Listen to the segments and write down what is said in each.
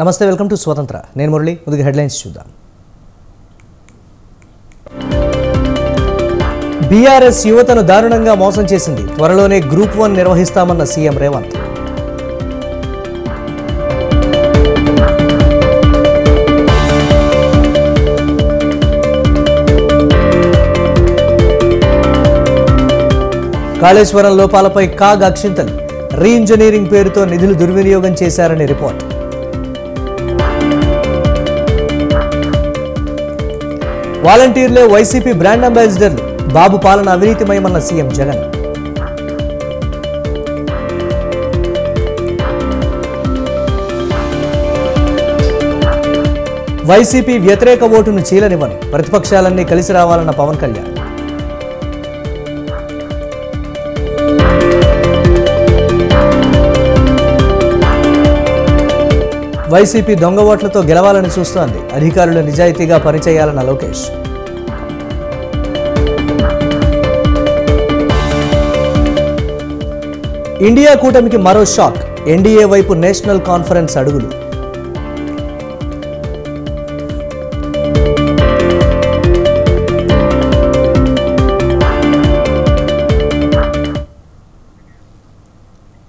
నమస్తే, welcome to స్వతంత్ర. నేను మురళి. ముందుగా హెడ్లైన్స్ చూద్దాం. బీఆర్ఎస్ యువతను దారుణంగా మోసం చేసింది. త్వరలోనే గ్రూప్ 1 నిర్వహిస్తామన్న సీఎం రేవంత్. కాళేశ్వరం లోపాలపై కాగ్ అక్షింతలు. రీ ఇంజనీరింగ్ పేరుతో నిధులు దుర్వినియోగం చేశారని రిపోర్ట్. వాలంటీర్లే వైసీపీ బ్రాండ్ అంబాసిడర్లు. బాబు పాలన అవినీతిమయమన్న సీఎం జగన్. వైసీపీ వ్యతిరేక ఓటును చీలనివ్వను. ప్రతిపక్షాలన్నీ కలిసి రావాలన్న పవన్ కళ్యాణ్. వైసీపీ దొంగ ఓట్లతో గెలవాలని చూస్తోంది. అధికారులు నిజాయితీగా పనిచేయాలన్న లోకేష్. ఇండియా కూటమికి మరో షాక్. ఎన్డీఏ వైపు నేషనల్ కాన్ఫరెన్స్ అడుగులు.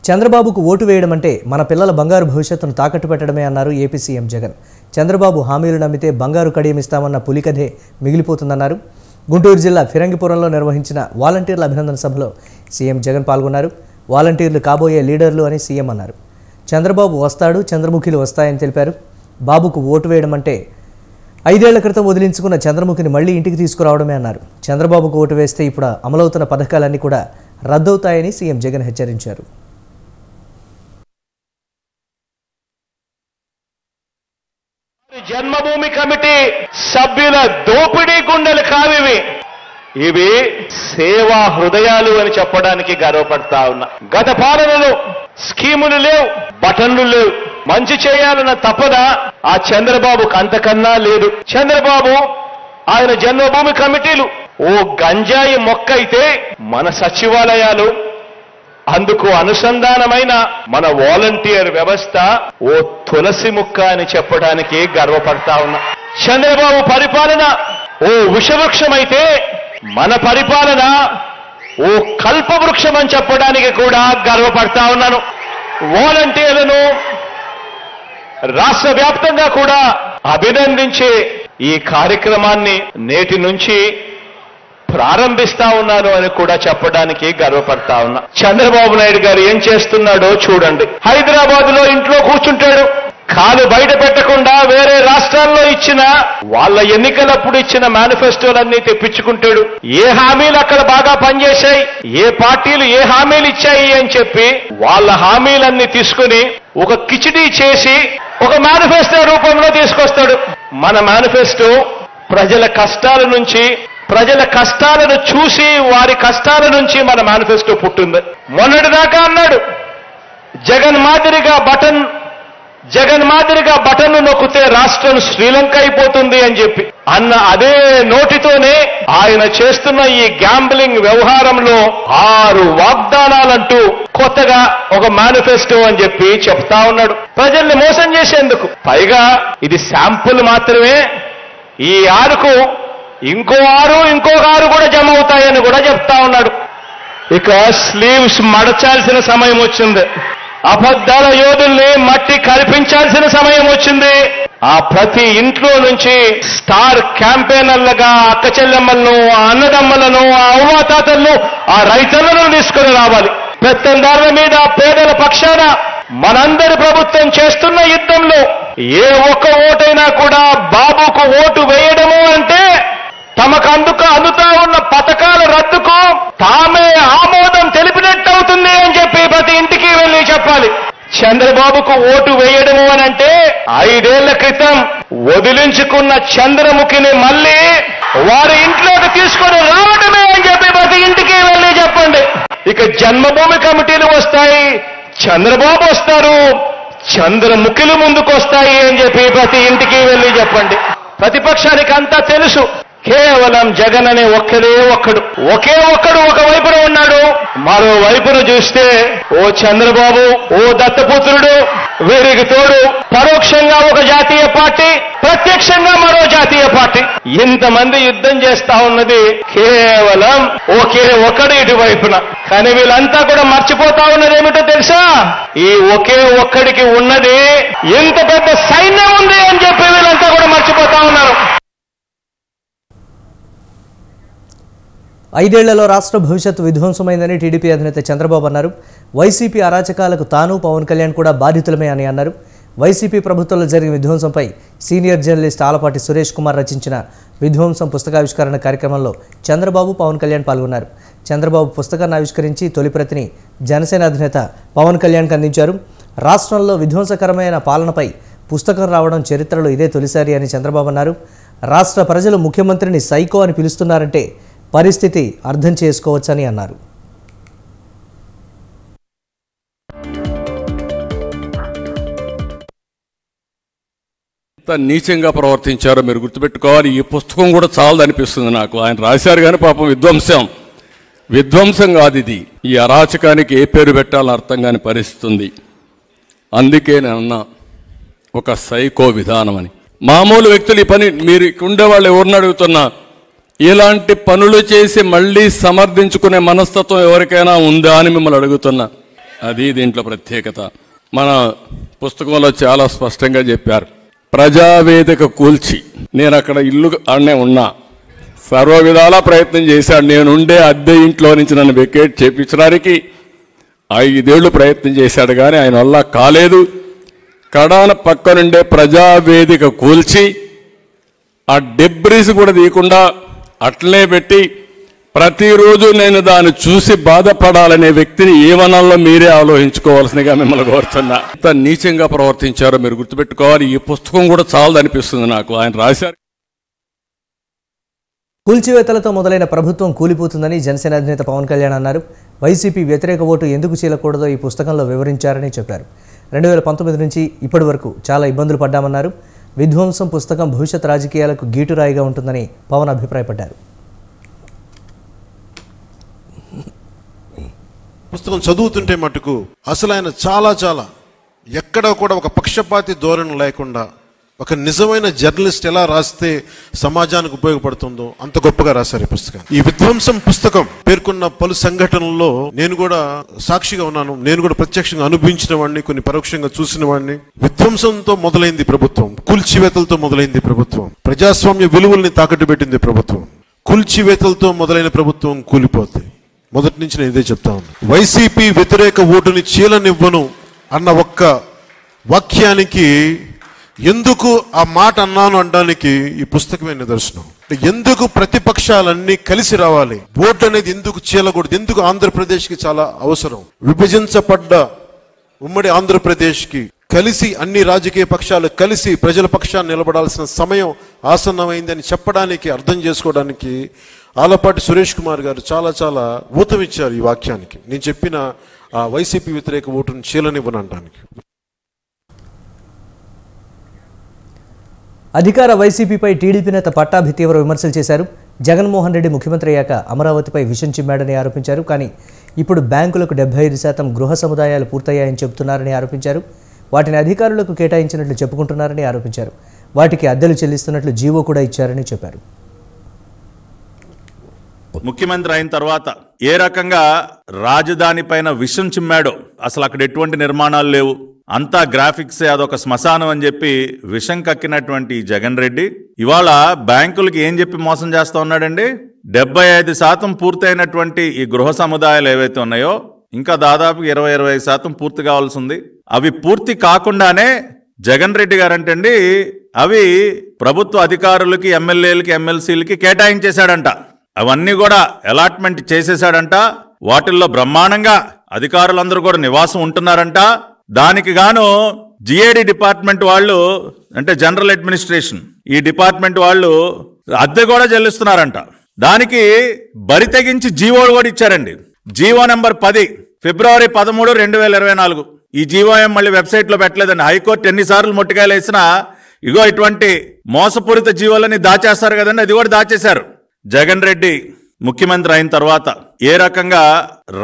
చంద్రబాబుకు ఓటు వేయడం అంటే మన పిల్లల బంగారు భవిష్యత్తును తాకట్టు పెట్టడమే అన్నారు ఏపీ సీఎం జగన్. చంద్రబాబు హామీలు నమ్మితే బంగారు కడియమిస్తామన్న పులికథే మిగిలిపోతుందన్నారు. గుంటూరు జిల్లా ఫిరంగిపురంలో నిర్వహించిన వాలంటీర్ల అభినందన సభలో సీఎం జగన్ పాల్గొన్నారు. వాలంటీర్లు కాబోయే లీడర్లు అని సీఎం అన్నారు. చంద్రబాబు వస్తాడు, చంద్రముఖిలు వస్తాయని తెలిపారు. బాబుకు ఓటు వేయడం అంటే 5 ఏళ్ల క్రితం వదిలించుకున్న చంద్రముఖిని మళ్లీ ఇంటికి తీసుకురావడమే అన్నారు. చంద్రబాబుకు ఓటు వేస్తే ఇప్పుడు అమలవుతున్న పథకాలన్నీ కూడా రద్దవుతాయని సీఎం జగన్ హెచ్చరించారు. జన్మభూమి కమిటీ సభ్యుల దోపిడీ గుండెలు కావివి. ఇవి సేవా హృదయాలు అని చెప్పడానికి గర్వపడతా ఉన్నా. గత పాలనలో స్కీములు లేవు, బటన్లు లేవు. మంచి చేయాలన్న తపన ఆ చంద్రబాబుకు అంతకన్నా లేదు. చంద్రబాబు ఆయన జన్మభూమి కమిటీలు ఓ గంజాయి మొక్క అయితే మన సచివాలయాలు, అందుకు అనుసంధానమైన మన వాలంటీర్ వ్యవస్థ ఓ తులసి ముక్క అని చెప్పడానికి గర్వపడతా ఉన్నా. చంద్రబాబు పరిపాలన ఓ విషవృక్షమైతే మన పరిపాలన ఓ కల్పవృక్షం అని చెప్పడానికి కూడా గర్వపడతా ఉన్నాను. వాలంటీర్లను రాష్ట్ర వ్యాప్తంగా కూడా అభినందించే ఈ కార్యక్రమాన్ని నేటి నుంచి ప్రారంభిస్తా ఉన్నాను అని కూడా చెప్పడానికి గర్వపడతా ఉన్నా. చంద్రబాబు నాయుడు గారు ఏం చేస్తున్నాడో చూడండి. హైదరాబాద్ లో ఇంట్లో కూర్చుంటాడు, కాలు బయట పెట్టకుండా వేరే రాష్ట్రాల్లో ఇచ్చిన వాళ్ళ ఎన్నికలప్పుడు ఇచ్చిన మేనిఫెస్టోలన్నీ తెప్పించుకుంటాడు. ఏ హామీలు అక్కడ బాగా పనిచేశాయి, ఏ పార్టీలు ఏ హామీలు ఇచ్చాయి అని చెప్పి వాళ్ళ హామీలన్నీ తీసుకుని ఒక కిచిడీ చేసి ఒక మేనిఫెస్టో రూపంలో తీసుకొస్తాడు. మన మేనిఫెస్టో ప్రజల కష్టాల నుంచి, ప్రజల కష్టాలను చూసి వారి కష్టాల నుంచి మన మేనిఫెస్టో పుట్టింది. మొన్నటిదాకా అన్నాడు జగన్ మాదిరిగా బటన్ నొక్కితే రాష్ట్రం శ్రీలంక అయిపోతుంది అని చెప్పి అన్న అదే నోటితోనే ఆయన చేస్తున్న ఈ గ్యాంబ్లింగ్ వ్యవహారంలో 6 వాగ్దానాలంటూ కొత్తగా ఒక మేనిఫెస్టో అని చెప్పి చెప్తా ఉన్నాడు ప్రజల్ని మోసం చేసేందుకు. పైగా ఇది శాంపుల్ మాత్రమే. ఈ 6కు ఇంకో 6 కూడా జమ అవుతాయని కూడా చెప్తా ఉన్నాడు. ఇక స్లీవ్స్ మడచాల్సిన సమయం వచ్చింది. అబద్ధాల యోధుల్ని మట్టి కల్పించాల్సిన సమయం వచ్చింది. ఆ ప్రతి ఇంట్లో నుంచి స్టార్ క్యాంపెయినర్లుగా అక్క చెల్లెమ్మలను, ఆ అన్నదమ్మలను, ఆ అవ్వాతాతలను, ఆ రైతులను తీసుకుని రావాలి. పెత్తందారుల మీద పేదల పక్షాన మనందరి ప్రభుత్వం చేస్తున్న యుద్ధంలో ఏ ఒక్క ఓటైనా కూడా బాబుకు ఓటు వేయడము అంటే తమకు అందుతా ఉన్న పథకాల రద్దుకు తామే ఆమోదం తెలిపినట్టు అవుతుంది అని చెప్పి ప్రతి ఇంటికి వెళ్ళి చెప్పాలి. చంద్రబాబుకు ఓటు వేయడము అని అంటే 5 ఏళ్ల క్రితం వదిలించుకున్న చంద్రముఖిని మళ్ళీ వారి ఇంట్లోకి తీసుకొని రావడమే అని చెప్పి ప్రతి ఇంటికి వెళ్ళి చెప్పండి. ఇక జన్మభూమి కమిటీలు వస్తాయి, చంద్రబాబు వస్తారు, చంద్రముఖిలు ముందుకు వస్తాయి అని చెప్పి ప్రతి ఇంటికి వెళ్ళి చెప్పండి. ప్రతిపక్షానికి అంతా తెలుసు. కేవలం జగన్ అనే ఒకే ఒక్కడు ఒకవైపున ఉన్నాడు. మరోవైపున చూస్తే ఓ చంద్రబాబు, ఓ దత్తపుత్రుడు వీరికి తోడు పరోక్షంగా ఒక జాతీయ పార్టీ, ప్రత్యక్షంగా మరో జాతీయ పార్టీ. ఇంతమంది యుద్ధం చేస్తా ఉన్నది కేవలం ఒకే ఒక్కడి ఇటువైపున. కానీ వీళ్ళంతా కూడా మర్చిపోతా ఉన్నది ఏమిటో తెలుసా? ఈ ఒకే ఒక్కడికి ఉన్నది ఇంత పెద్ద సైన్యం ఉంది అని చెప్పి వీళ్ళంతా కూడా మర్చిపోతా ఉన్నారు. 5 ఏళ్లలో రాష్ట్ర భవిష్యత్తు విధ్వంసమైందని టీడీపీ అధినేత చంద్రబాబు అన్నారు. వైసీపీ అరాచకాలకు తాను పవన్ కళ్యాణ్ కూడా బాధితులమే అని అన్నారు. వైసీపీ ప్రభుత్వంలో జరిగిన విధ్వంసంపై సీనియర్ జర్నలిస్ట్ ఆలపాటి సురేష్ కుమార్ రచించిన విధ్వంసం పుస్తకావిష్కరణ కార్యక్రమంలో చంద్రబాబు, పవన్ కళ్యాణ్ పాల్గొన్నారు. చంద్రబాబు పుస్తకాన్ని ఆవిష్కరించి తొలి ప్రతిని జనసేన అధినేత పవన్ కళ్యాణ్కి అందించారు. రాష్ట్రంలో విధ్వంసకరమైన పాలనపై పుస్తకం రావడం చరిత్రలో ఇదే తొలిసారి అని చంద్రబాబు అన్నారు. రాష్ట్ర ప్రజలు ముఖ్యమంత్రిని సైకో అని పిలుస్తున్నారంటే పరిస్థితి అర్థం చేసుకోవచ్చని అన్నారు. ఎంత నీచంగా ప్రవర్తించారో మీరు గుర్తుపెట్టుకోవాలి. ఈ పుస్తకం కూడా చాలదనిపిస్తుంది నాకు. ఆయన రాశారు కానీ పాపం విధ్వంసం కాదు ఇది. ఈ అరాచకానికి ఏ పేరు పెట్టాలని అర్థం కాని పరిస్థితి ఉంది. అందుకే నేను అన్నా ఒక సైకో విధానం అని. మామూలు వ్యక్తులు ఈ పని, మీరు ఉండేవాళ్ళు ఎవరిని అడుగుతున్నా, ఇలాంటి పనులు చేసి మళ్ళీ సమర్థించుకునే మనస్తత్వం ఎవరికైనా ఉందా అని మిమ్మల్ని అడుగుతున్నా. అది దీంట్లో ప్రత్యేకత. మన పుస్తకంలో చాలా స్పష్టంగా చెప్పారు. ప్రజావేదిక కూల్చి, నేను అక్కడ ఇల్లు ఆడనే ఉన్నా, సర్వ విధాలా ప్రయత్నం చేశాడు. నేనుండే అద్దె ఇంట్లో నుంచి నన్ను వెకేట్ చేయించడానికి 5 ఏళ్లు ప్రయత్నం చేశాడు, కానీ ఆయన వల్ల కాలేదు. కడాన పక్కనుండే ప్రజావేదిక కూల్చి ఆ డెబ్రీస్ కూడా తీయకుండా అట్లనే పెట్టి ప్రతిరోజు నేను దాన్ని చూసి బాధపడాలనే వ్యక్తిని ఏమనాలో మీరే ఆలోచించుకోవాల్సిందిగా మిమ్మల్ని కోరుతున్నా. ఎంత నీచంగా ప్రవర్తించారో మీరు గుర్తుపెట్టుకోవాలి. ఈ పుస్తకం కూడా చాలదనిపిస్తుంది నాకు. ఆయన రాశారు. కూల్చివేతలతో మొదలైన ప్రభుత్వం కూలిపోతుందని జనసేన అధినేత పవన్ కళ్యాణ్ అన్నారు. వైసీపీ వ్యతిరేక ఓటు ఎందుకు చీలకూడదో ఈ పుస్తకంలో వివరించారని చెప్పారు. 2019 నుంచి ఇప్పటి వరకు చాలా ఇబ్బందులు పడ్డామన్నారు. విధ్వంసం పుస్తకం భవిష్యత్ రాజకీయాలకు గీటురాయిగా ఉంటుందని పవన్ అభిప్రాయపడ్డారు. పుస్తకం చదువుతుంటే మటుకు అసలు ఆయన చాలా ఎక్కడ కూడా ఒక పక్షపాతి ధోరణి లేకుండా ఒక నిజమైన జర్నలిస్ట్ ఎలా రాస్తే సమాజానికి ఉపయోగపడుతుందో అంత గొప్పగా రాశారు ఈ పుస్తకం. ఈ విధ్వంసం పుస్తకం పేర్కొన్న పలు సంఘటనల్లో నేను కూడా సాక్షిగా ఉన్నాను. నేను కూడా ప్రత్యక్షంగా అనుభవించిన వాడిని, కొన్ని పరోక్షంగా చూసిన వాడిని. విధ్వంసంతో మొదలైంది ప్రభుత్వం, కూల్చివేతలతో మొదలైంది ప్రభుత్వం, ప్రజాస్వామ్య విలువల్ని తాకట్టు పెట్టింది ప్రభుత్వం. కూల్చివేతలతో మొదలైన ప్రభుత్వం కూలిపోతుంది. మొదటి నుంచి నేను ఇదే చెప్తా ఉన్నాను. వైసీపీ వ్యతిరేక ఓటుని చీలనివ్వను అన్న ఒక్క వాక్యానికి, ఎందుకు ఆ మాట అన్నాను అనడానికి ఈ పుస్తకమే నిదర్శనం. ఎందుకు ప్రతిపక్షాలన్నీ కలిసి రావాలి, ఓటు అనేది ఎందుకు చీలకూడదు, ఎందుకు ఆంధ్రప్రదేశ్కి చాలా అవసరం. విభజించబడ్డ ఉమ్మడి ఆంధ్రప్రదేశ్కి కలిసి అన్ని రాజకీయ పక్షాలు కలిసి ప్రజల పక్షాన్ని నిలబడాల్సిన సమయం ఆసన్నమైందని చెప్పడానికి, అర్థం చేసుకోవడానికి ఆలపాటి సురేష్ కుమార్ గారు చాలా ఊతమిచ్చారు ఈ వాక్యానికి. నేను చెప్పిన ఆ వైసీపీ వ్యతిరేక ఓటును చీలనివ్వనడానికి. అధికార వైసీపీపై టీడీపీ నేత పట్టాభి తీవ్ర విమర్శలు చేశారు. జగన్మోహన్ రెడ్డి ముఖ్యమంత్రి అయ్యాక అమరావతిపై విషం చిమ్మాడని ఆరోపించారు. కానీ ఇప్పుడు బ్యాంకులకు 75% గృహ సముదాయాలు పూర్తయ్యాయని చెబుతున్నారని ఆరోపించారు. వాటిని అధికారులకు కేటాయించినట్లు చెప్పుకుంటున్నారని ఆరోపించారు. వాటికి అద్దెలు చెల్లిస్తున్నట్లు జీవో కూడా ఇచ్చారని చెప్పారు. ముఖ్యమంత్రి అయిన తర్వాత ఏ రకంగా రాజధాని పైన విషం చిమ్మాడో, అసలు అక్కడ ఎటువంటి నిర్మాణాలు లేవు, అంతా గ్రాఫిక్సే, అదొక శ్మశానం అని చెప్పి విషం కక్కినటువంటి జగన్ రెడ్డి ఇవాళ బ్యాంకులకి ఏం చెప్పి మోసం చేస్తా ఉన్నాడండి? 75% పూర్తయినటువంటి ఈ గృహ సముదాయాలు ఏవైతే ఉన్నాయో ఇంకా దాదాపు 20-25% పూర్తి కావాల్సి ఉంది. అవి పూర్తి కాకుండానే జగన్ రెడ్డి గారంటండి అవి ప్రభుత్వ అధికారులకి, ఎమ్మెల్యేలకి, ఎమ్మెల్సీలకి కేటాయించేశాడంట. అవన్నీ కూడా అలాట్మెంట్ చేసేశాడంట. వాటిల్లో బ్రహ్మాండంగా అధికారులందరూ కూడా నివాసం ఉంటున్నారంట. దానికి గాను జిఏడి డిపార్ట్మెంట్ వాళ్ళు, అంటే జనరల్ అడ్మినిస్ట్రేషన్, ఈ డిపార్ట్మెంట్ వాళ్ళు అద్దె కూడా చెల్లిస్తున్నారంట. దానికి బరి తెగించి జీవో కూడా ఇచ్చారండి. జీవో నెంబర్ 10 ఫిబ్రవరి 13, 2024. ఈ జీవో మళ్ళీ వెబ్సైట్ లో పెట్టలేదండి. హైకోర్టు ఎన్నిసార్లు మొట్టికాయలు వేసినా ఇగో ఇటువంటి మోసపూరిత జీవోలని దాచేస్తారు కదండి, అది కూడా దాచేశారు. జగన్ రెడ్డి ముఖ్యమంత్రి అయిన తర్వాత ఏ రకంగా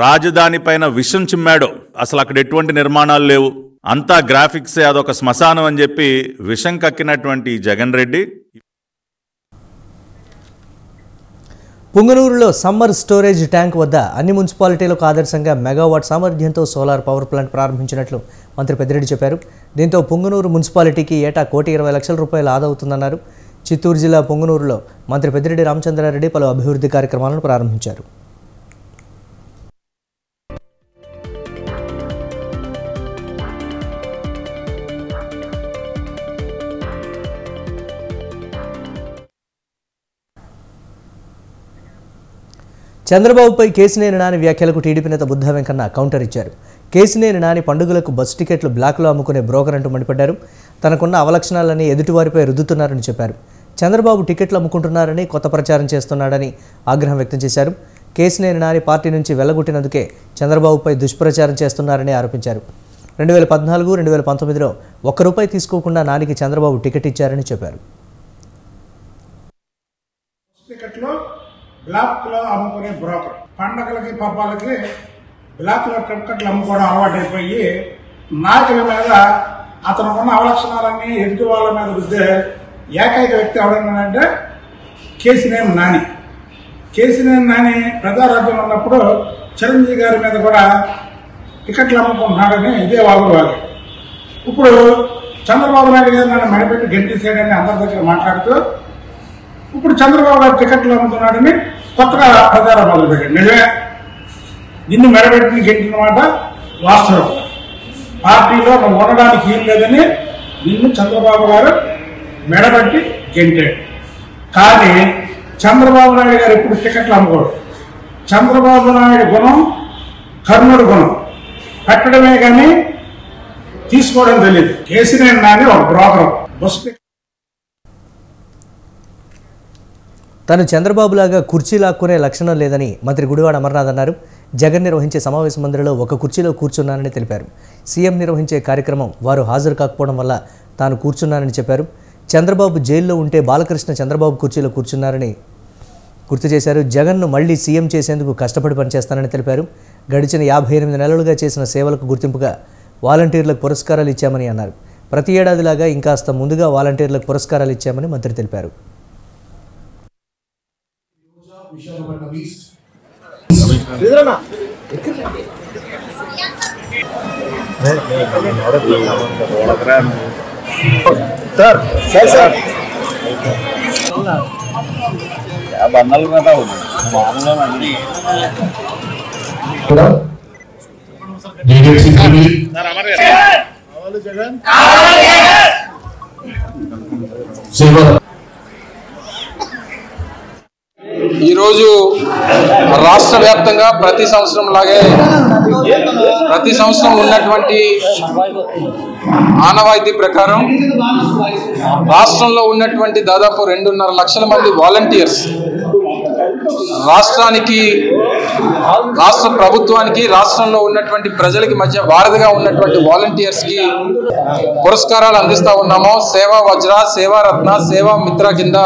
రాజధాని పైన విషం చిమ్మాడో, అసలు అక్కడ ఎటువంటి నిర్మాణాలు లేవు, అంతా గ్రాఫిక్సే, అదొక శ్మశానం అని చెప్పి విషం కక్కినటువంటి జగన్ రెడ్డి పుంగనూరులో సమ్మర్ స్టోరేజ్ ట్యాంక్ వద్ద అన్ని మున్సిపాలిటీలకు ఆదర్శంగా మెగావాట్ సామర్థ్యంతో సోలార్ పవర్ ప్లాంట్ ప్రారంభించినట్లు మంత్రి పెద్దిరెడ్డి చెప్పారు. దీంతో పుంగనూరు మున్సిపాలిటీకి ఏటా ₹1,20,00,000 ఆదా అవుతుందన్నారు. చిత్తూరు జిల్లా పుంగనూరులో మంత్రి పెద్దిరెడ్డి రామచంద్రారెడ్డి పలు అభివృద్ధి కార్యక్రమాలను ప్రారంభించారు. చంద్రబాబుపై కేసినేని నాని వ్యాఖ్యలకు టీడీపీ నేత బుద్ధ వెంకన్న కౌంటర్ ఇచ్చారు. కేసినేని నాని పండుగలకు బస్ టికెట్లు బ్లాక్లో అమ్ముకునే బ్రోకర్ అంటూ మండిపడ్డారు. తనకున్న అవలక్షణాలని ఎదుటివారిపై రుద్దుతున్నారని చెప్పారు. చంద్రబాబు టికెట్లు అమ్ముకుంటున్నారని, కొత్త ప్రచారం చేస్తున్నాడని ఆగ్రహం వ్యక్తం చేశారు. కేసినేని నాని పార్టీ నుంచి వెళ్లగొట్టినందుకే చంద్రబాబుపై దుష్ప్రచారం చేస్తున్నారని ఆరోపించారు. 2014, 2019లో ₹1 తీసుకోకుండా నానికి చంద్రబాబు టికెట్ ఇచ్చారని చెప్పారు. బ్లాక్ లో అమ్ముకునే బ్రోకర్ పండగలకి పబ్బాలకి బ్లాక్ లో టికెట్లు అమ్ముకోవడం అలవాటైపోయి నాయకుల మీద అతనుకున్న అవలక్షణాలన్నీ ఎదుటి వాళ్ళ మీద రుద్దే ఏకైక వ్యక్తి ఎవరన్నాడంటే కేసినేని నాని. కేసినేని నాని ప్రజారాజ్యం ఉన్నప్పుడు చిరంజీవి గారి మీద కూడా టికెట్లు అమ్ముకుంటున్నాడని ఇదే వాళ్ళు. ఇప్పుడు చంద్రబాబు నాయుడు గారు నన్ను మెడపెట్టి గెంటేసాడని అందరి దగ్గర మాట్లాడుతూ ఇప్పుడు చంద్రబాబు గారు టికెట్లు అమ్ముతున్నాడని కొత్తగా ప్రచారం మొదలుపెట్టాడు. నిజమే, నిన్ను మెడబెట్టి గెంటిన మాట వాస్తవం. పార్టీలో నువ్వు ఉండడానికి ఏం లేదని నిన్ను చంద్రబాబు గారు మెడబెట్టి గెంటాడు. కానీ చంద్రబాబు నాయుడు గారు ఎప్పుడు టికెట్లు అమ్ముకోడు. చంద్రబాబు నాయుడు గుణం కర్ణుడు గుణం, పెట్టడమే కానీ తీసుకోవడం తెలియదు. కేసినేని నాని ఒక బ్రోకర్. తను చంద్రబాబులాగా కుర్చీ లాక్కునే లక్షణం లేదని మంత్రి గుడివాడ అమర్నాథ్ అన్నారు. జగన్ నిర్వహించే సమావేశ మందిరంలో ఒక కుర్చీలో కూర్చున్నానని తెలిపారు. సీఎం నిర్వహించే కార్యక్రమం వారు హాజరు కాకపోవడం వల్ల తాను కూర్చున్నానని చెప్పారు. చంద్రబాబు జైల్లో ఉంటే బాలకృష్ణ చంద్రబాబు కుర్చీలో కూర్చున్నారని గుర్తు చేశారు. జగన్ను మళ్లీ సీఎం చేసేందుకు కష్టపడి పనిచేస్తానని తెలిపారు. గడిచిన 58 నెలలుగా చేసిన సేవలకు గుర్తింపుగా వాలంటీర్లకు పురస్కారాలు ఇచ్చామని అన్నారు. ప్రతి ఏడాదిలాగా ఇంకాస్త ముందుగా వాలంటీర్లకు పురస్కారాలు ఇచ్చామని మంత్రి తెలిపారు. ఈరోజు రాష్ట్ర వ్యాప్తంగా ప్రతి సంవత్సరం లాగే ప్రతి సంవత్సరం ఉన్నటువంటి ఆనవాయితీ ప్రకారం రాష్ట్రంలో ఉన్నటువంటి దాదాపు 2.5 లక్షల మంది వాలంటీర్స్ రాష్ట్రానికి, రాష్ట్ర ప్రభుత్వానికి, రాష్ట్రంలో ఉన్నటువంటి ప్రజలకి మధ్య వారధిగా ఉన్నటువంటి వాలంటీర్స్కి పురస్కారాలు అందిస్తూ ఉన్నాము. సేవా వజ్ర, సేవా రత్న, సేవా మిత్ర కింద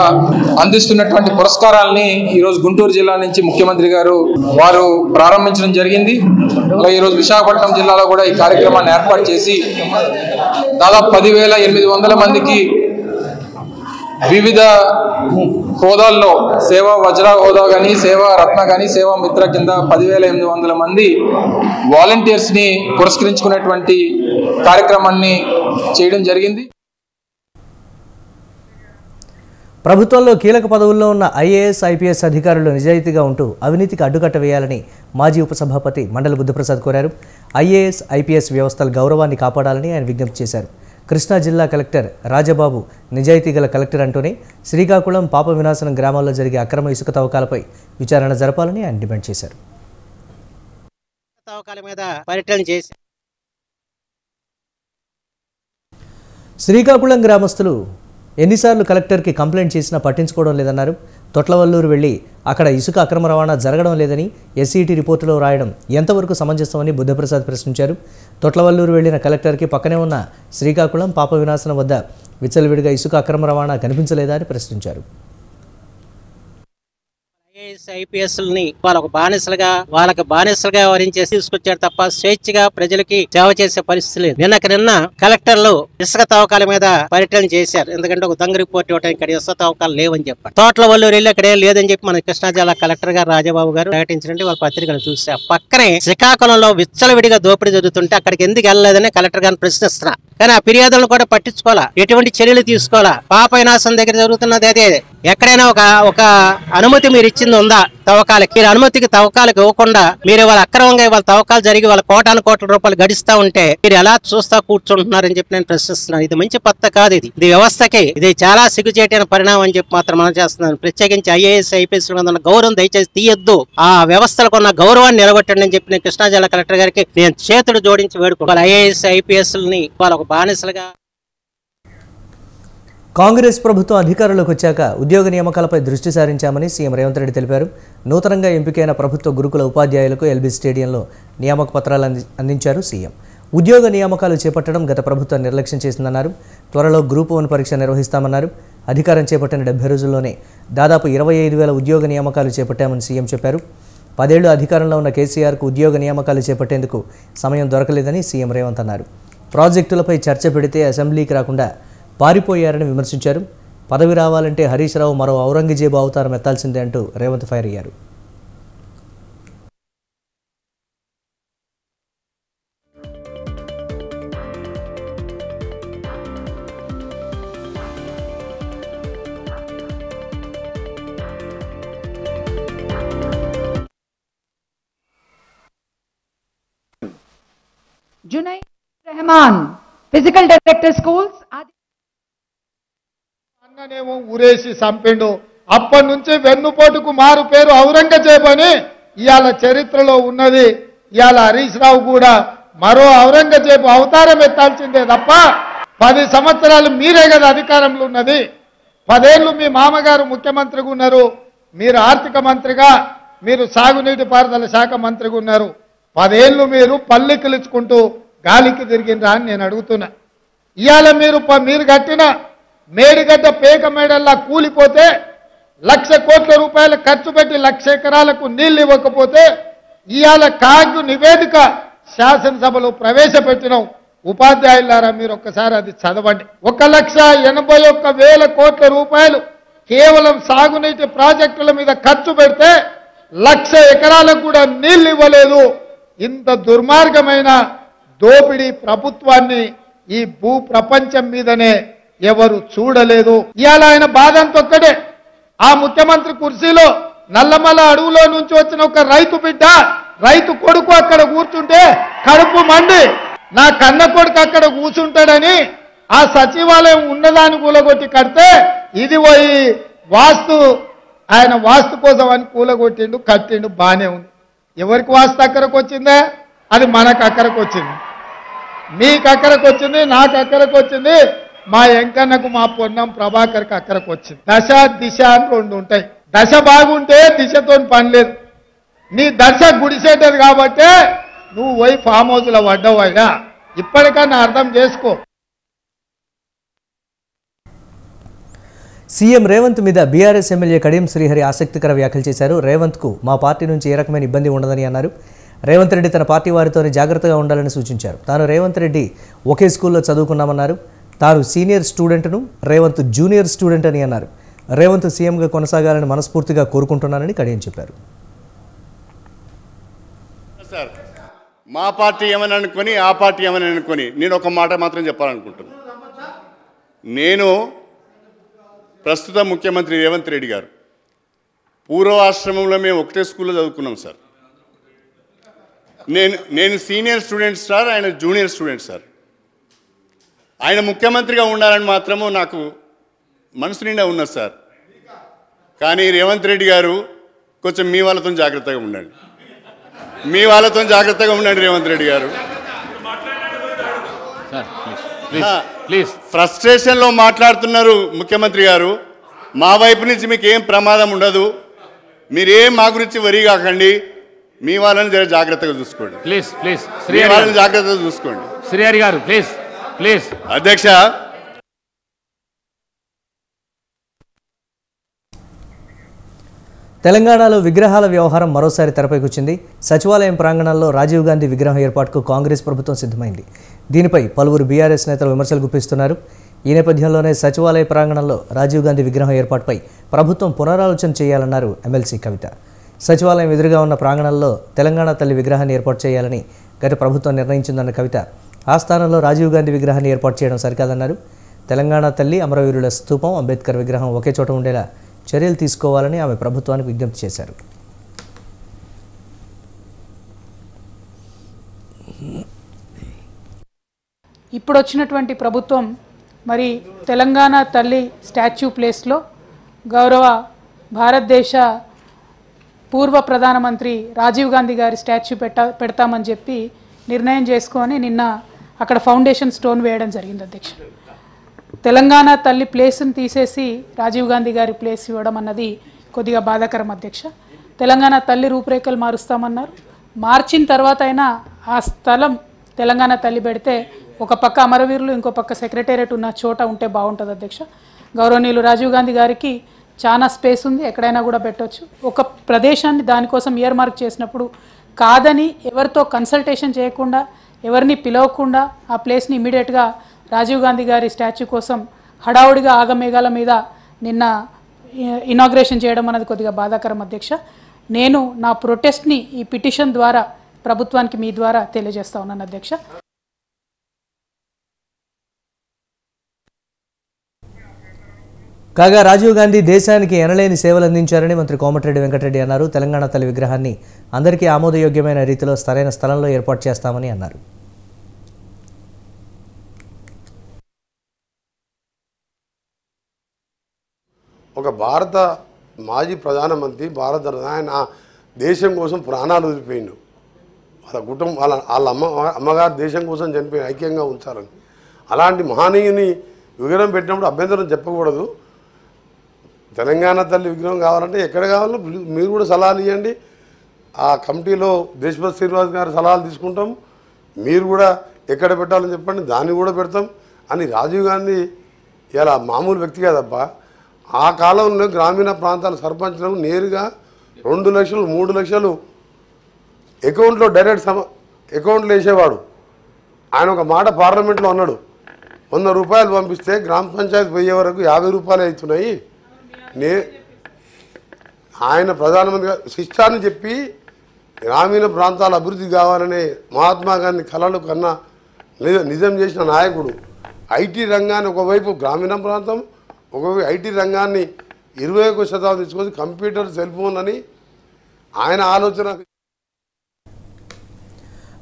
అందిస్తున్నటువంటి పురస్కారాలని ఈరోజు గుంటూరు జిల్లా నుంచి ముఖ్యమంత్రి గారు వారు ప్రారంభించడం జరిగింది. ఈరోజు విశాఖపట్నం జిల్లాలో కూడా ఈ కార్యక్రమాన్ని ఏర్పాటు చేసి దాదాపు 10,800 మందికి వివిధ హోదాల్లో సేవా వజ్ర హోదా కానీ, సేవా రత్న కానీ, సేవా మిత్ర కింద 10,800 మంది వాలంటీర్స్ని పురస్కరించుకునేటువంటి కార్యక్రమాన్ని చేయడం జరిగింది. ప్రభుత్వంలో కీలక పదవుల్లో ఉన్న ఐఏఎస్, ఐపీఎస్ అధికారులు నిజాయితీగా ఉంటూ అవినీతికి అడ్డుకట్ట వేయాలని మాజీ ఉపసభాపతి మండలి బుద్ధప్రసాద్ కోరారు. ఐఏఎస్, ఐపీఎస్ వ్యవస్థల గౌరవాన్ని కాపాడాలని ఆయన విజ్ఞప్తి చేశారు. కృష్ణా జిల్లా కలెక్టర్ రాజబాబు నిజాయితీ గల కలెక్టర్ అంటూనే శ్రీకాకుళం, పాప వినాశనం గ్రామాల్లో జరిగే అక్రమ ఇసుక తవ్వకాలపై విచారణ జరపాలని ఆయన డిమాండ్ చేశారు. శ్రీకాకుళం గ్రామస్తులు ఎన్నిసార్లు కలెక్టర్కి కంప్లైంట్ చేసినా పట్టించుకోవడం లేదన్నారు. తొట్లవల్లూరు వెళ్లి అక్కడ ఇసుక అక్రమ రవాణా జరగడం లేదని ఎస్ఈటీ రిపోర్టులో రాయడం ఎంతవరకు సమంజసమని బుద్ధప్రసాద్ ప్రశ్నించారు. తొట్లవల్లూరు వెళ్లిన కలెక్టర్కి పక్కనే ఉన్న శ్రీకాకుళం, పాప వినాశనం వద్ద విచ్చలవిడిగా ఇసుక అక్రమ రవాణా కనిపించలేదా అని ప్రశ్నించారు. ఐపీఎస్ని వాళ్ళకు బానిసలుగా వ్యవహరించేసి తీసుకొచ్చారు తప్ప స్వేచ్ఛగా ప్రజలకి సేవ చేసే పరిస్థితి లేదు. నిన్న కలెక్టర్లు ఇసుక తవ్వకాల మీద పర్యటన చేశారు. ఎందుకంటే ఒక దొంగ రిపోర్ట్ ఇవ్వడం ఇక్కడ ఇసుక తవ్వకాలు లేవని చెప్పారు. తోటల వాళ్ళు వెళ్ళి అక్కడ లేదని చెప్పి మన కృష్ణా జిల్లా కలెక్టర్ గారు రాజాబాబు గారు ప్రకటించినట్టు వాళ్ళ పత్రికలు చూసారు. పక్కనే శ్రీకాకుళంలో విచ్చలవిడిగా దోపిడీ జరుగుతుంటే అక్కడికి ఎందుకు వెళ్ళలేదని కలెక్టర్ గారిని ప్రశ్నిస్తున్నారు. కానీ ఆ ఫిర్యాదులను కూడా పట్టించుకోవాలా, ఎటువంటి చర్యలు తీసుకోవాలా. పాప వినాశం దగ్గర జరుగుతున్నది అదే. ఎక్కడైనా ఒక అనుమతి మీరు ఇచ్చింది ఉందా తవ్వకాలకి? మీరు అనుమతికి తవ్వకాలకు ఇవ్వకుండా మీరు వాళ్ళ అక్రమంగా వాళ్ళ తవ్వకాలు జరిగి వాళ్ళ కోటాను రూపాయలు గడిస్తా ఉంటే మీరు ఎలా చూస్తా కూర్చుంటున్నారని చెప్పి నేను ప్రశ్నిస్తున్నాను. ఇది మంచి పద్ధతి కాదు. ఇది వ్యవస్థకి ఇది చాలా సిగ్గుచేటైన పరిణామం అని చెప్పి మాత్రం మనం చేస్తున్నాను. ప్రత్యేకించి ఐఏఎస్ ఐపీఎస్ ఉన్న గౌరవం దయచేసి తీయొద్దు. ఆ వ్యవస్థలకు ఉన్న గౌరవాన్ని నిలబెట్టండి అని చెప్పి నేను కృష్ణా జిల్లా కలెక్టర్ గారికి నేను చేతులు జోడించి వేడుకోవాలి. ఐఏఎస్ ఐపీఎస్ ని వాళ్ళ బానిసలుగా. కాంగ్రెస్ ప్రభుత్వం అధికారంలోకి వచ్చాక ఉద్యోగ నియామకాలపై దృష్టి సారించామని సీఎం రేవంత్ రెడ్డి తెలిపారు. నూతనంగా ఎంపికైన ప్రభుత్వ గురుకుల ఉపాధ్యాయులకు ఎల్బీ స్టేడియంలో నియామక పత్రాలు అందించారు సీఎం. ఉద్యోగ నియామకాలు చేపట్టడం గత ప్రభుత్వం నిర్లక్ష్యం చేసిందన్నారు. త్వరలో గ్రూప్ 1 పరీక్ష నిర్వహిస్తామన్నారు. అధికారం చేపట్టిన 70 రోజుల్లోనే దాదాపు 25,000 ఉద్యోగ నియామకాలు చేపట్టామని సీఎం చెప్పారు. 10 ఏళ్లు అధికారంలో ఉన్న కేసీఆర్కు ఉద్యోగ నియామకాలు చేపట్టేందుకు సమయం దొరకలేదని సీఎం రేవంత్ అన్నారు. ప్రాజెక్టులపై చర్చ పెడితే అసెంబ్లీకి రాకుండా పారిపోయారని విమర్శించారు. పదవి రావాలంటే హరీష్ రావు మరో ఔరంగజేబు అవతారం ఎత్తాల్సిందే అంటూ రేవంత్ ఫైర్ అయ్యారు. Junaid Rahman physical director schools అన్ననేమో ఊరేసి చంపిండు. అప్పటి నుంచి వెన్నుపోటుకు మారు పేరు ఔరంగజేబు అని ఇవాళ చరిత్రలో ఉన్నది. ఇవాళ హరీష్ రావు కూడా మరో ఔరంగజేబు అవతారం ఎత్తాల్సిందే తప్ప 10 సంవత్సరాలు మీరే కదా అధికారంలో ఉన్నది. 10 ఏళ్ళు మీ మామగారు ముఖ్యమంత్రిగా ఉన్నారు. మీరు ఆర్థిక మంత్రిగా, మీరు సాగునీటి పారుదల శాఖ మంత్రిగా ఉన్నారు. 10 ఏళ్ళు మీరు పల్లెకిలుచుకుంటూ గాలికి తిరిగినరా అని నేను అడుగుతున్నా. ఇవాళ మీరు కట్టిన మేడిగడ్డ పేక మేడల్లా కూలిపోతే 1,00,000 కోట్ల రూపాయలు ఖర్చు పెట్టి 1,00,000 ఎకరాలకు నీళ్లు ఇవ్వకపోతే ఇవాళ కాగు నివేదిక శాసనసభలో ప్రవేశపెట్టినాం. ఉపాధ్యాయులారా మీరు ఒక్కసారి అది చదవండి. 1,81,000 కోట్ల రూపాయలు కేవలం సాగునీటి ప్రాజెక్టుల మీద ఖర్చు పెడితే 1,00,000 ఎకరాలకు కూడా నీళ్లు ఇవ్వలేదు. ఇంత దుర్మార్గమైన దోపిడీ ప్రభుత్వాన్ని ఈ భూ ప్రపంచం మీదనే ఎవరు చూడలేదు. ఇవాళ ఆయన బాధంతో ఒక్కడే, ఆ ముఖ్యమంత్రి కుర్చీలో నల్లమల్ల అడవులో నుంచి వచ్చిన ఒక రైతు బిడ్డ, రైతు కొడుకు అక్కడ కూర్చుంటే కడుపు మండి నా కన్న కొడుకు అక్కడ కూర్చుంటాడని ఆ సచివాలయం ఉన్నదాన్ని కూలగొట్టి కడితే ఇది పోయి ఆయన వాస్తు కోసం అని కూలగొట్టిండు, కట్టిండు, బానే ఉంది. ఎవరికి వాస్తు అక్కడికి వచ్చిందే? అది మనకు అక్కడికి వచ్చింది, మీకు అక్కడికి వచ్చింది, నాకు అక్కడికి వచ్చింది, మా ఎంకన్నకు మా పొన్నం ప్రభాకర్కి అక్కడికి వచ్చింది. దశ దిశ అని 2 ఉంటాయి. దశ బాగుంటే దిశతో పని లేదు. నీ దశ గుడిసేటది కాబట్టే నువ్వు పోయి ఫామ్ హౌస్లో పడ్డావు. అయినా ఇప్పటికన్నా అర్థం చేసుకో. సీఎం రేవంత్ మీద బీఆర్ఎస్ ఎమ్మెల్యే కడియం శ్రీహరి ఆసక్తికర వ్యాఖ్యలు చేశారు. రేవంత్కు మా పార్టీ నుంచి ఏ రకమైన ఇబ్బంది ఉండదని అన్నారు. రేవంత్ రెడ్డి తన పార్టీ వారితోనే జాగ్రత్తగా ఉండాలని సూచించారు. తాను రేవంత్ రెడ్డి ఒకే స్కూల్లో చదువుకున్నామన్నారు. తాను సీనియర్ స్టూడెంట్ను, రేవంత్ జూనియర్ స్టూడెంట్ అని అన్నారు. రేవంత్ సీఎంగా కొనసాగాలని మనస్ఫూర్తిగా కోరుకుంటున్నానని కడియం చెప్పారు. సార్, మా పార్టీ ఏమని అనుకొని ఆ పార్టీ ఏమని అనుకొని నేను ఒక మాట మాత్రం చెప్పాలనుకుంటున్నాను. నేను ప్రస్తుత ముఖ్యమంత్రి రేవంత్ రెడ్డి గారు పూర్వాశ్రమంలో మేము ఒకటే స్కూల్లో చదువుకున్నాం సార్. నేను సీనియర్ స్టూడెంట్ సార్, ఆయన జూనియర్ స్టూడెంట్ సార్. ఆయన ముఖ్యమంత్రిగా ఉండాలని మాత్రము నాకు మనసు నిండా ఉన్నది సార్. కానీ రేవంత్ రెడ్డి గారు కొంచెం మీ వాళ్ళతో జాగ్రత్తగా ఉండండి, రేవంత్ రెడ్డి గారు. ఫ్రస్ట్రేషన్లో మాట్లాడుతున్నారు ముఖ్యమంత్రి గారు. మా వైపు నుంచి మీకు ఏం ప్రమాదం ఉండదు, మీరేం మా గురించి వరి కాకండి. మీ వాళ్ళని జర జాగ్రత్తగా చూసుకోండి జాగ్రత్తగా చూసుకోండి. శ్రీహరి గారు ప్లీజ్ ప్లీజ్. అధ్యక్ష, తెలంగాణలో విగ్రహాల వ్యవహారం మరోసారి తెరపైకి వచ్చింది. సచివాలయం ప్రాంగణంలో రాజీవ్ గాంధీ విగ్రహం ఏర్పాటుకు కాంగ్రెస్ ప్రభుత్వం సిద్ధమైంది. దీనిపై పలువురు బీఆర్ఎస్ నేతలు విమర్శలు గుప్పిస్తున్నారు. ఈ నేపథ్యంలోనే సచివాలయ ప్రాంగణంలో రాజీవ్ గాంధీ విగ్రహం ఏర్పాటుపై ప్రభుత్వం పునరాలోచన చేయాలన్నారు ఎమ్మెల్సీ కవిత. సచివాలయం ఎదురుగా ఉన్న ప్రాంగణంలో తెలంగాణ తల్లి విగ్రహాన్ని ఏర్పాటు చేయాలని గత ప్రభుత్వం నిర్ణయించిందన్న కవిత ఆ స్థానంలో రాజీవ్ గాంధీ విగ్రహాన్ని ఏర్పాటు చేయడం సరికాదన్నారు. తెలంగాణ తల్లి, అమరవీరుల స్తూపం, అంబేద్కర్ విగ్రహం ఒకే చోట ఉండేలా చర్యలు తీసుకోవాలని ఆమె ప్రభుత్వానికి విజ్ఞప్తి చేశారు. ఇప్పుడు వచ్చినటువంటి ప్రభుత్వం మరి తెలంగాణ తల్లి స్టాచ్యూ ప్లేస్లో గౌరవ భారతదేశ పూర్వ ప్రధానమంత్రి రాజీవ్ గాంధీ గారి స్టాచ్యూ పెడతామని చెప్పి నిర్ణయం చేసుకొని నిన్న అక్కడ ఫౌండేషన్ స్టోన్ వేయడం జరిగింది అధ్యక్ష. తెలంగాణ తల్లి ప్లేస్ని తీసేసి రాజీవ్ గాంధీ గారి ప్లేస్ ఇవ్వడం అన్నది కొద్దిగా బాధాకరం అధ్యక్ష. తెలంగాణ తల్లి రూపురేఖలు మారుస్తామన్నారు. మార్చిన తర్వాత అయినా ఆ స్థలం తెలంగాణ తల్లి పెడితే ఒక పక్క అమరవీరులు, ఇంకో పక్క సెక్రటేరియట్ ఉన్న చోట ఉంటే బాగుంటుంది అధ్యక్ష. గౌరవనీయులు రాజీవ్ గాంధీ గారికి చాలా స్పేస్ ఉంది, ఎక్కడైనా కూడా పెట్టవచ్చు. ఒక ప్రదేశాన్ని దానికోసం ఇయర్ మార్క్ చేసినప్పుడు కాదని ఎవరితో కన్సల్టేషన్ చేయకుండా, ఎవరిని పిలవకుండా ఆ ప్లేస్ని ఇమీడియట్గా రాజీవ్ గాంధీ గారి స్టాచ్యూ కోసం హడావుడిగా ఆగమేఘాల మీద నిన్న ఇనాగ్రేషన్ చేయడం అనేది కొద్దిగా బాధాకరం అధ్యక్ష. నేను నా ప్రొటెస్ట్ని ఈ పిటిషన్ ద్వారా ప్రభుత్వానికి మీ ద్వారా తెలియజేస్తా ఉన్నాను అధ్యక్ష. కాగా రాజీవ్ గాంధీ దేశానికి ఎనలేని సేవలు అందించారని మంత్రి కోమటిరెడ్డి వెంకటరెడ్డి అన్నారు. తెలంగాణ తల్లి విగ్రహాన్ని అందరికీ ఆమోదయోగ్యమైన రీతిలో సరైన స్థలంలో ఏర్పాటు చేస్తామని అన్నారు. ఒక భారత మాజీ ప్రధానమంత్రి ఆయన దేశం కోసం ప్రాణాలు వదిలిపోయిండు. వాళ్ళ కుటుంబం వాళ్ళ అమ్మగారు దేశం కోసం చనిపోయి ఐక్యంగా ఉంచాలని. అలాంటి మహనీయుని విగ్రహం పెట్టినప్పుడు అభ్యంతరం చెప్పకూడదు. తెలంగాణ తల్లి విగ్రహం కావాలంటే ఎక్కడ కావాలో మీరు కూడా సలహాలు ఇవ్వండి. ఆ కమిటీలో దేశపతి శ్రీనివాస్ గారి సలహాలు తీసుకుంటాం. మీరు కూడా ఎక్కడ పెట్టాలని చెప్పండి, దాన్ని కూడా పెడతాం అని. రాజీవ్ గాంధీ ఇలా మామూలు వ్యక్తి కాదబ్బా. ఆ కాలంలో గ్రామీణ ప్రాంతాల సర్పంచ్లకు నేరుగా 2 లక్షలు 3 లక్షలు అకౌంట్లో డైరెక్ట్ అకౌంట్లో వేసేవాడు. ఆయన ఒక మాట పార్లమెంట్లో అన్నాడు, 100 రూపాయలు పంపిస్తే గ్రామ పంచాయతీ పోయే వరకు 50 రూపాయలు అవుతున్నాయి. ఆయన ప్రధానమంత్రి శిష్టాన్ని చెప్పి గ్రామీణ ప్రాంతాల అభివృద్ధి కావాలనే మహాత్మా గాంధీ కళలు కన్నా నిజం చేసిన నాయకుడు. ఐటీ రంగాన్ని ఒకవైపు గ్రామీణ ప్రాంతం, ఒకవైపు ఐటీ రంగాన్ని 21వ శతాబ్దం తీసుకొని కంప్యూటర్, సెల్ ఫోన్ అని ఆయన ఆలోచన.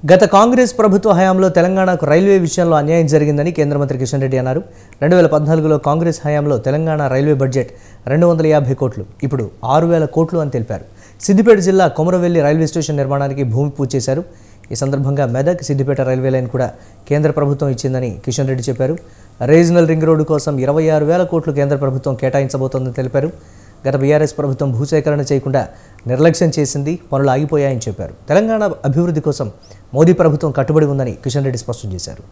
గత కాంగ్రెస్ ప్రభుత్వ హయాంలో తెలంగాణకు రైల్వే విషయంలో అన్యాయం జరిగిందని కేంద్ర మంత్రి కిషన్ రెడ్డి అన్నారు. 2014లో కాంగ్రెస్ హయాంలో తెలంగాణ రైల్వే బడ్జెట్ 250 కోట్లు, ఇప్పుడు 6000 కోట్లు అని తెలిపారు. సిద్దిపేట జిల్లా కొమరవెల్లి రైల్వే స్టేషన్ నిర్మాణానికి భూమి పూజ చేశారు. ఈ సందర్భంగా మెదక్ సిద్దిపేట రైల్వే లైన్ కూడా కేంద్ర ప్రభుత్వం ఇచ్చిందని కిషన్ రెడ్డి చెప్పారు. రీజనల్ రింగ్ రోడ్డు కోసం 26,000 కోట్లు కేంద్ర ప్రభుత్వం కేటాయించబోతోందని తెలిపారు. గత బీఆర్ఎస్ ప్రభుత్వం భూసేకరణ చేయకుండా నిర్లక్ష్యం చేసింది, పనులు ఆగిపోయాయని చెప్పారు. తెలంగాణ అభివృద్ధి కోసం మోదీ ప్రభుత్వం కట్టుబడి ఉందని కిషన్ రెడ్డి స్పష్టం చేశారు.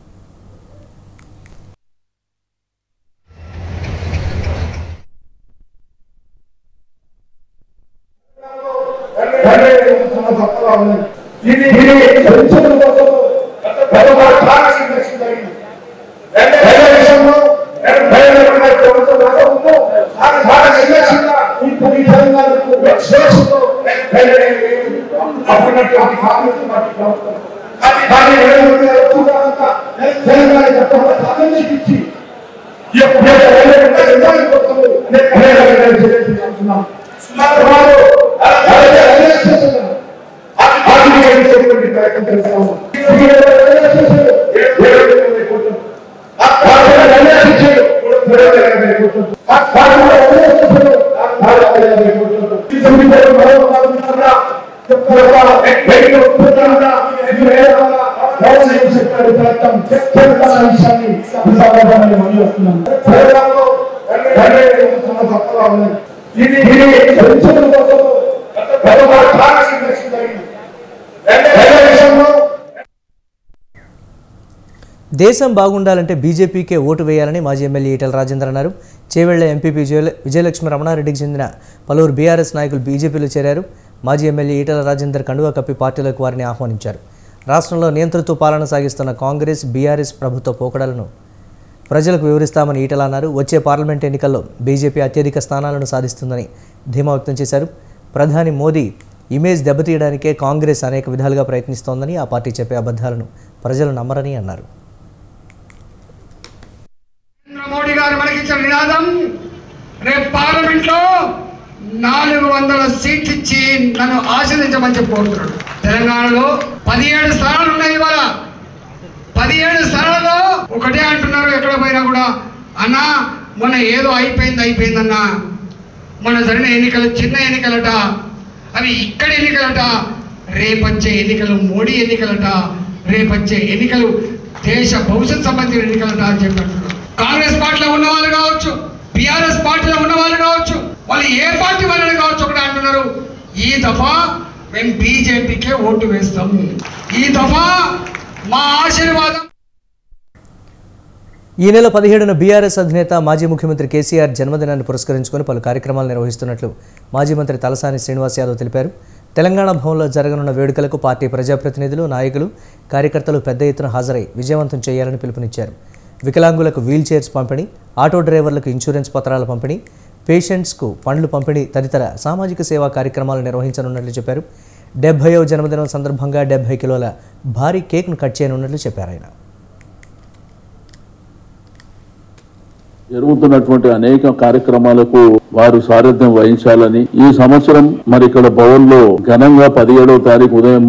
దేశం బాగుండాలంటే బీజేపీకే ఓటు వేయాలని మాజీ ఎమ్మెల్యే ఈటెల రాజేందర్ అన్నారు. చేవెళ్ల ఎంపీపీ విజయలక్ష్మి రమణారెడ్డికి చెందిన పలువురు బీఆర్ఎస్ నాయకులు బీజేపీలో చేరారు. మాజీ ఎమ్మెల్యే ఈటల రాజేందర్ కండువా కప్పి పార్టీలోకి వారిని ఆహ్వానించారు. రాష్ట్రంలో నియంతృత్వ పాలన సాగిస్తున్న కాంగ్రెస్ బీఆర్ఎస్ ప్రభుత్వ పోకడలను ప్రజలకు వివరిస్తామని ఈటల అన్నారు. వచ్చే పార్లమెంట్ ఎన్నికల్లో బీజేపీ అత్యధిక స్థానాలను సాధిస్తుందని ధీమా వ్యక్తం చేశారు. ప్రధాని మోదీ ఇమేజ్ దెబ్బతీయడానికే కాంగ్రెస్ అనేక విధాలుగా ప్రయత్నిస్తోందని, ఆ పార్టీ చెప్పే అబద్ధాలను ప్రజలు నమ్మరని అన్నారు. మోడీ గారు మనకిచ్చిన నినాదం రేపు పార్లమెంట్లో 400 సీట్లు ఇచ్చి నన్ను ఆశీర్వదించమని చెప్పుకుంటున్నాడు. తెలంగాణలో 17 స్థానాలు ఉన్నాయి. ఇవాళ 17 స్థానాల్లో ఒకటే అంటున్నారు. ఎక్కడ పోయినా కూడా అన్నా మొన్న ఏదో అయిపోయిందన్నా, మొన్న జరిగిన ఎన్నికలు చిన్న ఎన్నికలట, అవి ఇక్కడ ఎన్నికలట, రేపొచ్చే ఎన్నికలు మోడీ ఎన్నికలట, రేపొచ్చే ఎన్నికలు దేశ భవిష్యత్ సంబంధించిన ఎన్నికలట అని చెప్పి కాంగ్రెస్ పార్టీలో ఉన్న వాళ్ళు కావచ్చు, బీఆర్ఎస్ పార్టీలో ఉన్న వాళ్ళు కావచ్చు, వాళ్ళు ఏ పార్టీ వాళ్ళని కావచ్చు, ఒకటి అంటున్నారు ఈ దఫా మేము బీజేపీకే ఓటు వేస్తాము, ఈ దఫా మా ఆశీర్వాదం. ఈ నెల 17న బీఆర్ఎస్ అధినేత మాజీ ముఖ్యమంత్రి కేసీఆర్ జన్మదినాన్ని పురస్కరించుకొని పలు కార్యక్రమాలు నిర్వహిస్తున్నట్లు మాజీ మంత్రి తలసాని శ్రీనివాస్ యాదవ్ తెలిపారు. తెలంగాణ భవన్లో జరగనున్న వేడుకలకు పార్టీ ప్రజాప్రతినిధులు, నాయకులు, కార్యకర్తలు పెద్ద ఎత్తున హాజరై విజయవంతం చేయాలని పిలుపునిచ్చారు. వికలాంగులకు వీల్ చైర్స్ పంపిణీ, ఆటో డ్రైవర్లకు ఇన్సూరెన్స్ పత్రాల పంపిణీ, పేషెంట్స్కు పండ్లు పంపిణీ తదితర సామాజిక సేవా కార్యక్రమాలు నిర్వహించనున్నట్లు చెప్పారు. 70వ జన్మదినం సందర్భంగా 70 కిలోల భారీ కేక్ను కట్ చేయనున్నట్లు చెప్పారు ఆయన. జరుగుతున్నటువంటి అనేక కార్యక్రమాలకు వారు సారథ్యం వహించాలని ఈ సంవత్సరం మరి ఇక్కడ భవన్ లో ఘనంగా 17వ తారీఖు ఉదయం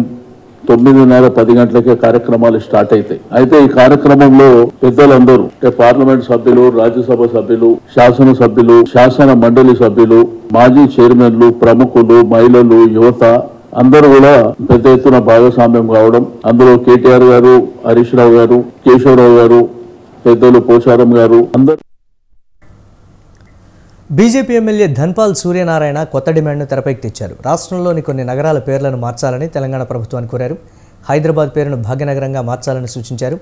9:30-10 గంటలకే కార్యక్రమాలు స్టార్ట్ అవుతాయి. అయితే ఈ కార్యక్రమంలో పెద్దలందరూ పార్లమెంట్ సభ్యులు, రాజ్యసభ సభ్యులు, శాసన సభ్యులు, శాసన మండలి సభ్యులు, మాజీ చైర్మన్లు, ప్రముఖులు, మహిళలు, యువత అందరూ కూడా పెద్ద ఎత్తున భాగస్వామ్యం కావడం, అందులో కేటీఆర్ గారు, హరీష్ రావు గారు, కేశవరావు గారు, పెద్దలు పోచారం గారు అందరూ. బీజేపీ ఎమ్మెల్యే ధన్పాల్ సూర్యనారాయణ కొత్త డిమాండ్ను తెరపైకి తెచ్చారు. రాష్ట్రంలోని కొన్ని నగరాల పేర్లను మార్చాలని తెలంగాణ ప్రభుత్వాన్ని కోరారు. హైదరాబాద్ పేరును భాగ్యనగరంగా మార్చాలని సూచించారు.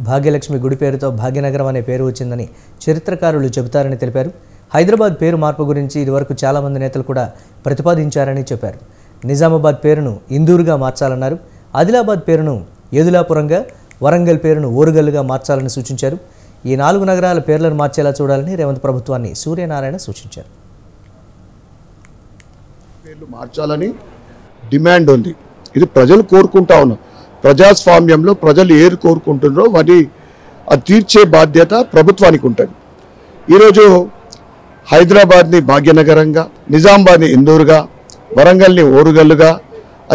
భాగ్యలక్ష్మి గుడి పేరుతో భాగ్యనగరం అనే పేరు వచ్చిందని చరిత్రకారులు చెబుతారని తెలిపారు. హైదరాబాద్ పేరు మార్పు గురించి ఇదివరకు చాలామంది నేతలు కూడా ప్రతిపాదించారని చెప్పారు. నిజామాబాద్ పేరును ఇందూరుగా మార్చాలన్నారు. ఆదిలాబాద్ పేరును ఏదులాపురంగా, వరంగల్ పేరును ఓరుగల్లుగా మార్చాలని సూచించారు. ఈ 4 నగరాల పేర్లను మార్చేలా చూడాలని రేవంత్ ప్రభుత్వాన్ని సూర్యనారాయణ సూచించారు. పేర్లు మార్చాలని డిమాండ్ ఉంది. ఇది ప్రజలు కోరుకుంటా ఉన్నారు. ప్రజాస్వామ్యంలో ప్రజలు ఏది కోరుకుంటున్నారో అది తీర్చే బాధ్యత ప్రభుత్వానికి ఉంటుంది. ఈరోజు హైదరాబాద్ని భాగ్యనగరంగా, నిజామాబాద్ని ఇందూరుగా, వరంగల్ని ఓరుగల్లుగా,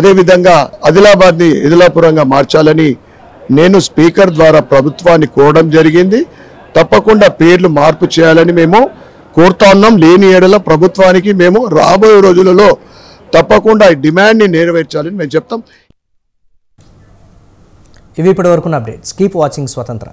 అదేవిధంగా ఆదిలాబాద్ని ఎదులాపురంగా మార్చాలని నేను స్పీకర్ ద్వారా ప్రభుత్వాన్ని కోరడం జరిగింది. తప్పకుండా పేర్లు మార్పు చేయాలని మేము కోరుతా ఉన్నాం. లేని ఏడల ప్రభుత్వానికి మేము రాబోయే రోజులలో తప్పకుండా ఈ డిమాండ్ని నెరవేర్చాలని మేము చెప్తాం. ఇవి ఇప్పటివరకు అప్డేట్స్. కీప్ వాచింగ్ స్వతంత్ర.